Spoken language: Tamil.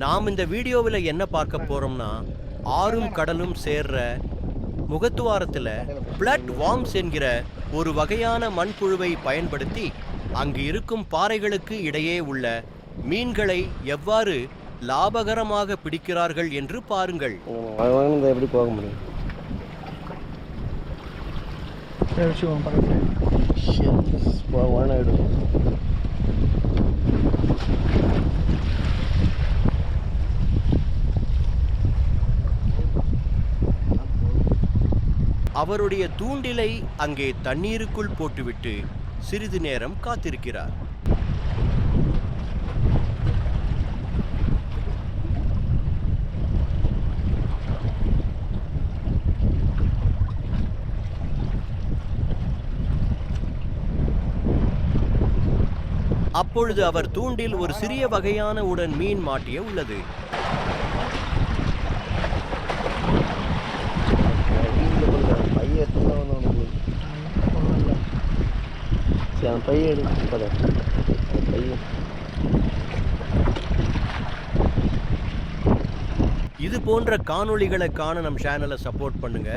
நாம் இந்த வீடியோவில் என்ன பார்க்க போறோம்னா, ஆறும் கடலும் சேர்ற முகத்துவாரத்தில் பிளட் வார்ம்ஸ் என்கிற ஒரு வகையான மண்புழுவை பயன்படுத்தி அங்கு இருக்கும் பாறைகளுக்கு இடையே உள்ள மீன்களை எவ்வாறு லாபகரமாக பிடிக்கிறார்கள் என்று பாருங்கள். எப்படி போக முடியும்? அவருடைய தூண்டிலை அங்கே தண்ணீருக்குள் போட்டுவிட்டு சிறிது நேரம் காத்திருக்கிறார். அப்பொழுது அவர் தூண்டில் ஒரு சிறிய வகையான உடன் மீன் மாட்டிய உள்ளது. இது போன்ற காணொளிகளை காண நம் சேனலை சப்போர்ட் பண்ணுங்க.